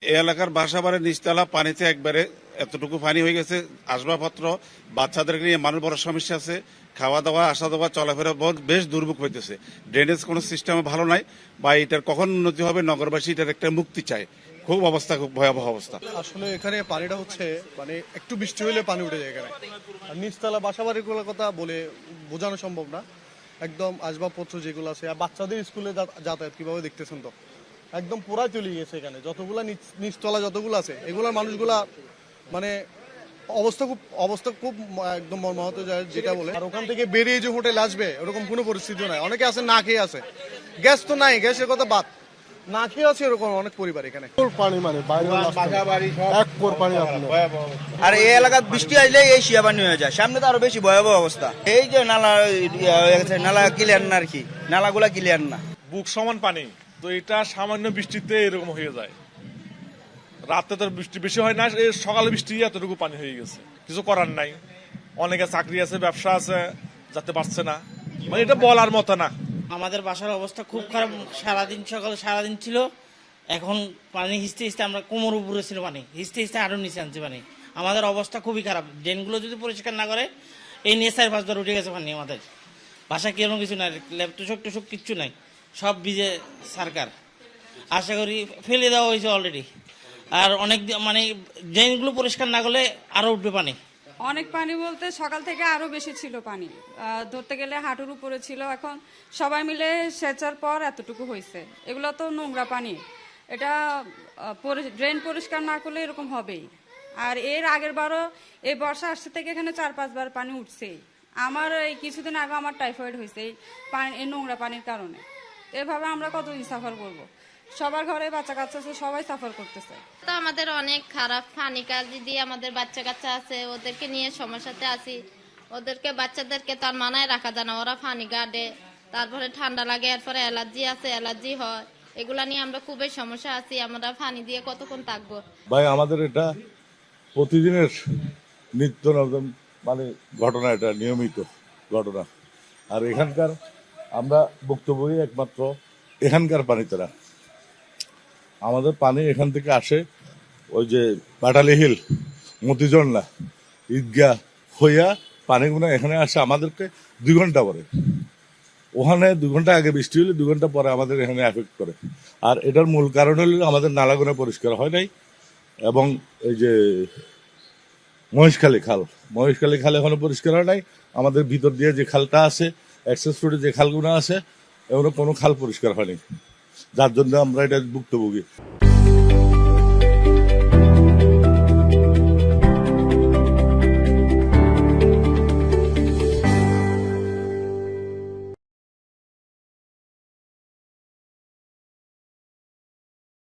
এই এলাকার বাসাবাড়ির নিচতলা পানিতে একবারে এতটুকু পানি হয়ে গেছে, আসবাবপত্র বাচ্চাদেরকে নিয়ে মানুষ বড় সমস্যা আছে, খাওয়া দাওয়া আসা যাওয়া চলাফেরা বেশ দুর্ভোগ হইতেছে। ড্রেনেজ কোনো সিস্টেম ভালো নাই, বা এটার কখন উন্নতি হবে, নগরবাসী এটার একটা মুক্তি চায়। খুব অবস্থা, খুব ভয়াবহ অবস্থা। আসলে এখানে পানিটা হচ্ছে মানে একটু বৃষ্টি হলে পানি উঠে যায় এখানে। আর নিচতলা বাসাবাড়িগুলোর কথা বলে বোঝানো সম্ভব না। একদম আসবাবপত্র যেগুলো আছে, আর বাচ্চাদের স্কুলে যাতায়াত কিভাবে দেখতেছেন তো, একদম পুরাই চলে গেছে এখানে। যতগুলা নিচতলা যতগুলো আছে এগুলোর মানুষগুলা মানে অবস্থা খুব একদম মর্মাহত যায় যেটা বলে। আর ওখান থেকে বেরিয়ে যে হোটেল আসবে ওরকম কোনো পরিস্থিতি নাই। অনেকে আছে না খেয়ে আছে, গ্যাস তো নাই, গ্যাসের কথা বাদ, না খেয়ে আছে এরকম অনেক পরিবার এখানে। পানি মানে বাইরে এক কোর পানি। আর এই এলাকায় বৃষ্টি আসলে এই শিয়া পানি হয়ে যায়, সামনে তো আরো বেশি ভয়াবহ অবস্থা। এই যে নালা ক্লিয়ার না, আর কি নালাগুলা ক্লিয়ার না, বুক সমান পানি। তো এটা সামান্য বৃষ্টিতে এরকম হয়ে যায়। রাতে তো বৃষ্টি বেশি হয় না, সকালে বৃষ্টি এতটুকু পানি হয়ে গেছে, কিছু করার নাই। অনেকে চাকরি আছে, ব্যবসা আছে, যেতে পারছে না, মানে এটা বলার মতো না। আমাদের বাসার অবস্থা খুব খারাপ। সারাদিন ছিল, এখন পানি হিসতে হিসতে আমরা কোমর উপরে ছিল পানি, হিসতে হিসতে আরো নিচে আনছে পানি। আমাদের অবস্থা খুবই খারাপ। ড্রেনগুলো যদি পরিষ্কার না করে এই নিয়ে 4-5 বার উঠে গেছে পানি। আমাদের বাসা কেমন কিছু নাই, টুসক কিচ্ছু নাই, সব ভিজে সরকার। আশা করি ফেলে দেওয়া হয়েছে অলরেডি। আর অনেক মানে ড্রেনগুলো পরিষ্কার না করলে আরো উঠবে পানি। অনেক পানি বলতে সকাল থেকে আরো বেশি ছিল পানি, ধরতে গেলে হাঁটুর উপরে ছিল। এখন সবাই মিলে সেচার পর এতটুকু হয়েছে। এগুলো তো নোংরা পানি, এটা ড্রেন পরিষ্কার না করলে এরকম হবেই। আর এর আগের বারও এই বর্ষা আসছে থেকে এখানে 4-5 বার পানি উঠছেই। আমার এই কিছুদিন আগে আমার টাইফয়েড হয়েছে এই নোংরা পানির কারণে। এভাবে আমরা কতদিন সাফার করব? সবার ঘরে বাচ্চা কাচ্চা আছে, সবাই সাফার করতেছে। তো আমাদের অনেক খারাপ পানি, কাজ দিদি আমাদের বাচ্চা কাচ্চা আছে, ওদেরকে নিয়ে সমস্যাতে আছি। ওদেরকে বাচ্চাদেরকে তার মানায় রাখা যায় না, ওরা পানি গাড়ে, তারপরে ঠান্ডা লাগে, এরপরে অ্যালার্জি আছে, অ্যালার্জি হয়, এগুলা নিয়ে আমরা খুবই সমস্যা আছি। আমরা পানি দিয়ে কতক্ষণ থাকবো? ভাই আমাদের এটা প্রতিদিনের নিত্য নতুন মানে ঘটনা, এটা নিয়মিত ঘটনা। আর এখানকার আমরা ভুক্তভোগী একমাত্র এখানকার পানি তারা। আমাদের পানি এখান থেকে আসে ওই যে বাটালি হিল, মতিঝর্ণা, ঈদগাহ হইয়া পানিগুলো এখানে আসে আমাদেরকে 2 ঘন্টা পরে। ওখানে 2 ঘন্টা আগে বৃষ্টি হলে 2 ঘন্টা পরে আমাদের এখানে এফেক্ট করে। আর এটার মূল কারণ হলো আমাদের নালাগুলো পরিষ্কার হয় নাই, এবং এই যে মহেশখালী খাল এখনো পরিষ্কার হয় নাই। আমাদের ভিতর দিয়ে যে খালটা আছে, অ্যাক্সেস রোডে যে খালগুলো আছে, এগুলো কোনো খাল পরিষ্কার হয়নি, যার জন্য আমরা এটা ভুক্তভোগী।